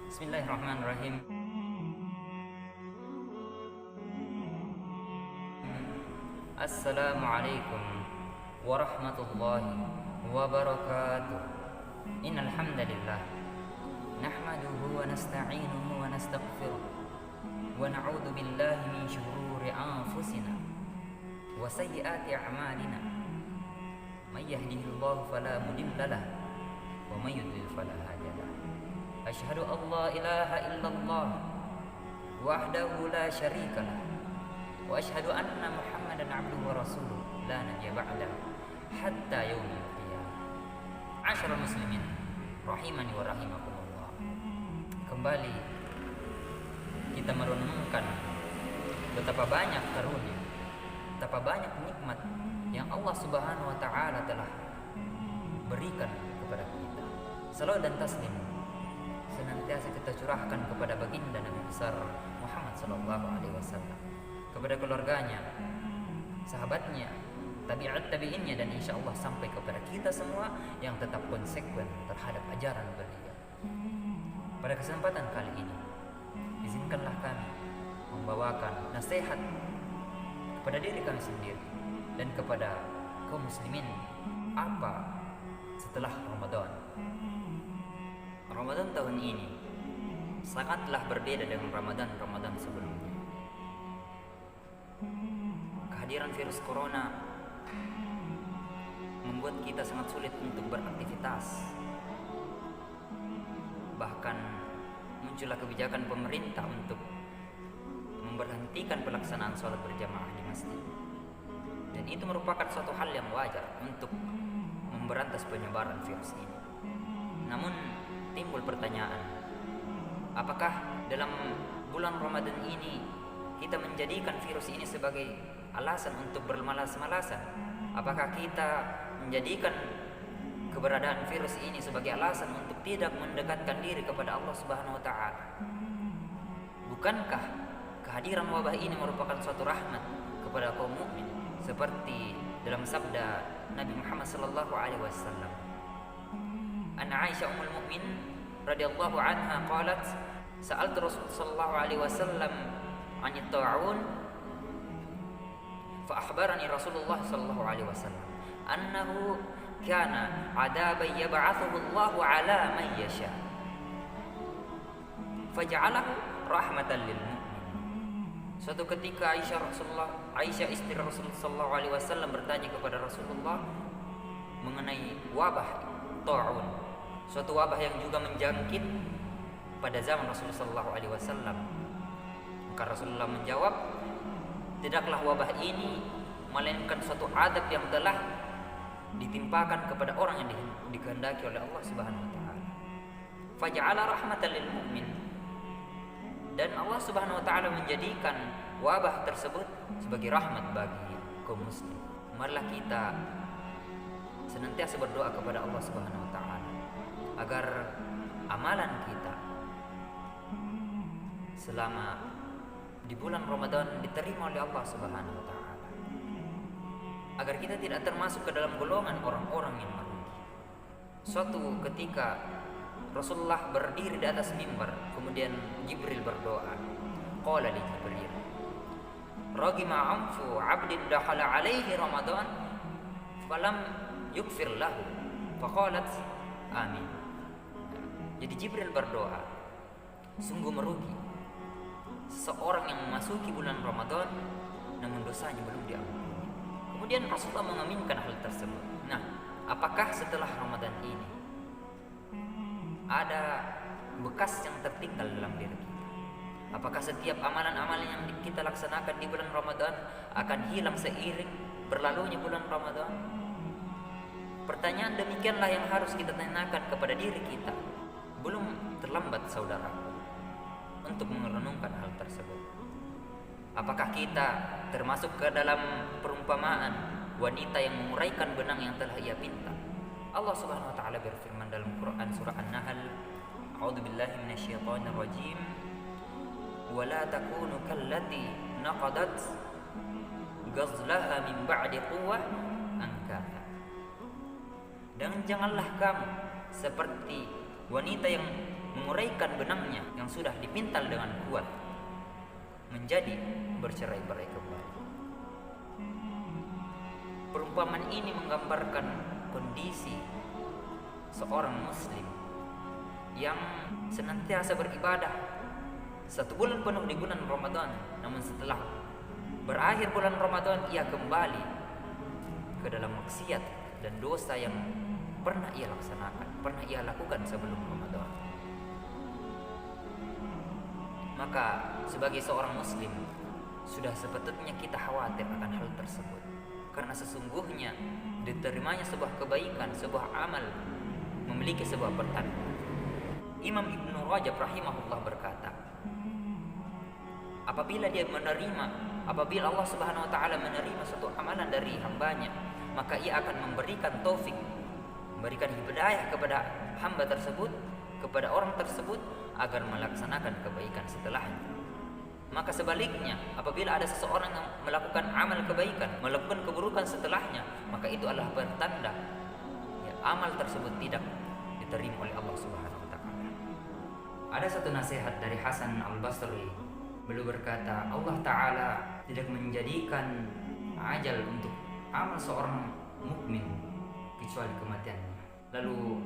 Bismillahirrahmanirrahim. Assalamualaikum warahmatullahi wabarakatuh. Innal hamdalillah nahmaduhu wa nasta'inuhu wa nastaghfiruh wa na'udzu billahi min shururi anfusina wa sayyiati a'malina. May yahdihillahu fala mudilla lahu wa may yudlil fala hadiya lahu. Asyhadu an la ilaha illallah wahdahu la syarika lah wa asyhadu anna Muhammadan abduhu wa rasuluh la nabiyya ba'dahu hatta yaumil qiyamah. Asyrul muslimin rahimani wa rahimakumullah. Kembali kita merenungkan betapa banyak karunia, betapa banyak nikmat yang Allah Subhanahu wa taala telah berikan kepada kita. Salawat dan taslim senantiasa kita curahkan kepada baginda Nabi besar Muhammad sallallahu alaihi wasallam, kepada keluarganya, sahabatnya, tabi'innya, dan insya Allah sampai kepada kita semua yang tetap konsekuen terhadap ajaran beliau. Pada kesempatan kali ini, izinkanlah kami membawakan nasihat kepada diri kami sendiri dan kepada kaum muslimin apa setelah Ramadan. Ramadan tahun ini sangatlah berbeda dengan Ramadan sebelumnya. Kehadiran virus corona membuat kita sangat sulit untuk beraktivitas. Bahkan muncullah kebijakan pemerintah untuk memberhentikan pelaksanaan sholat berjamaah di masjid. Dan itu merupakan suatu hal yang wajar untuk memberantas penyebaran virus ini. Namun timbul pertanyaan, apakah dalam bulan Ramadan ini kita menjadikan virus ini sebagai alasan untuk bermalas-malasan? Apakah kita menjadikan keberadaan virus ini sebagai alasan untuk tidak mendekatkan diri kepada Allah Subhanahu wa taala? Bukankah kehadiran wabah ini merupakan suatu rahmat kepada kaum mukmin, seperti dalam sabda Nabi Muhammad sallallahu alaihi wasallam? An Aisyah ummul mukmin radhiyallahu anha qalat, sa'altu Rasul sallallahu alaihi wasallam 'anit ta'un fa akhbarani Rasulullah sallallahu alaihi wasallam annahu kana 'adaban yab'athuhu Allahu 'ala man yasha faj'alahu rahmatan lil mu'min. Suatu ketika Aisyah istri Rasulullah sallallahu alaihi wasallam bertanya kepada Rasulullah mengenai wabah ta'un, suatu wabah yang juga menjangkit pada zaman Rasulullah sallallahu alaihi wasallam. Maka Rasulullah menjawab, tidaklah wabah ini melainkan suatu adab yang telah ditimpakan kepada orang yang dikehendaki oleh Allah Subhanahu wa taala. Faja'ala rahmatan lil mu'min. Dan Allah Subhanahu wa taala menjadikan wabah tersebut sebagai rahmat bagi kaum muslim. Marilah kita senantiasa berdoa kepada Allah Subhanahu wa taala agar amalan kita selama di bulan Ramadan diterima oleh Allah Subhanahu wa taala, agar kita tidak termasuk ke dalam golongan orang-orang yang merugi. Suatu ketika Rasulullah berdiri di atas mimbar, kemudian Jibril berdoa. Qala li Jibril, ragima anfu 'abdin dakhala 'alaihi Ramadan falam yukfir lahu faqalat amin. Jadi Jibril berdoa, sungguh merugi seorang yang memasuki bulan Ramadan namun dosanya belum diampuni. Kemudian Rasulullah mengaminkan hal tersebut. Nah, apakah setelah Ramadan ini ada bekas yang tertinggal dalam diri kita? Apakah setiap amalan-amalan yang kita laksanakan di bulan Ramadan akan hilang seiring berlalunya bulan Ramadan? Pertanyaan demikianlah yang harus kita tanyakan kepada diri kita. Belum terlambat saudaraku untuk merenungkan hal tersebut. Apakah kita termasuk ke dalam perumpamaan wanita yang menguraikan benang yang telah ia pinta? Allah Subhanahu wa taala berfirman dalam Quran surah An-Nahl, A'udzubillahi minasyaitonir rajim. Wa la takunu kallati naqadat ghazlaha min ba'di quwwah ankatha. Dan janganlah kamu seperti wanita yang menguraikan benangnya yang sudah dipintal dengan kuat menjadi bercerai-berai kembali. Perumpamaan ini menggambarkan kondisi seorang muslim yang senantiasa beribadah 1 bulan penuh di bulan Ramadan, namun setelah berakhir bulan Ramadan ia kembali ke dalam maksiat dan dosa yang pernah ia laksanakan, pernah ia lakukan sebelum Ramadan. Maka sebagai seorang muslim sudah sepatutnya kita khawatir akan hal tersebut, karena sesungguhnya diterimanya sebuah kebaikan, sebuah amal memiliki sebuah pertanda. Imam Ibnu Rajab rahimahullah berkata, apabila Allah Subhanahu wa taala menerima suatu amalan dari hambanya, maka ia akan memberikan taufik, memberikan hidayah kepada hamba tersebut, kepada orang tersebut agar melaksanakan kebaikan setelahnya. Maka sebaliknya, apabila ada seseorang yang melakukan amal kebaikan, melakukan keburukan setelahnya, maka itu adalah pertanda ya, amal tersebut tidak diterima oleh Allah Subhanahu wa taala. Ada satu nasihat dari Hasan Al-Basri. Beliau berkata, Allah Ta'ala tidak menjadikan ajal untuk amal seorang mukmin kecuali kematiannya. Lalu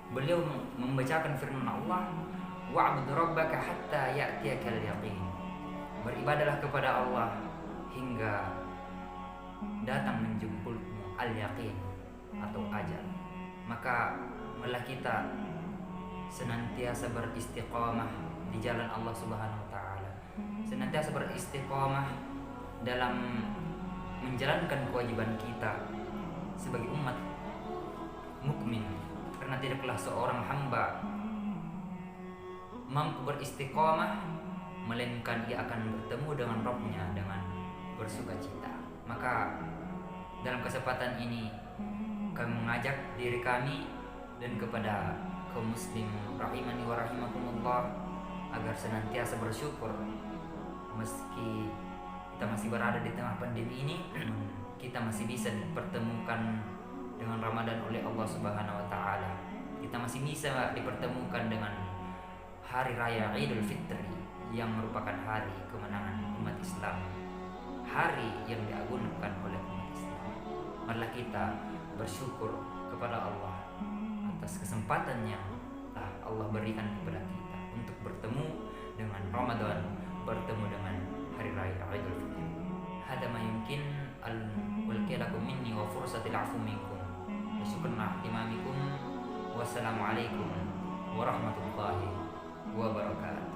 beliau membacakan firman Allah, wa'bud rabbaka hatta ya'tiyakal yaqin. Beribadalah kepada Allah hingga datang menjemputmu al-yaqin atau ajal. Maka malah kita senantiasa beristiqamah di jalan Allah Subhanahu wa taala, senantiasa beristiqamah dalam menjalankan kewajiban kita sebagai umat mukmin, karena tidaklah seorang hamba mampu beristiqamah melainkan ia akan bertemu dengan Rabb-Nya dengan bersukacita. Maka dalam kesempatan ini kami mengajak diri kami dan kepada kaum muslim rahimani wa rahimakumullah agar senantiasa bersyukur meski kita masih berada di tengah pandemi ini. Kita masih bisa dipertemukan dengan Ramadan oleh Allah Subhanahu wa taala. Kita masih bisa dipertemukan dengan hari raya Idul Fitri yang merupakan hari kemenangan umat Islam, hari yang diagungkan oleh umat Islam. Marilah kita bersyukur kepada Allah atas kesempatan yang Allah berikan kepada kita untuk bertemu dengan Ramadan, bertemu dengan hari raya Idul Fitri. Hada ma yumkin al-ulqi lakum minni wa fursatil afu minkum. Syukurna imamikum. Wassalamualaikum warahmatullahi wabarakatuh.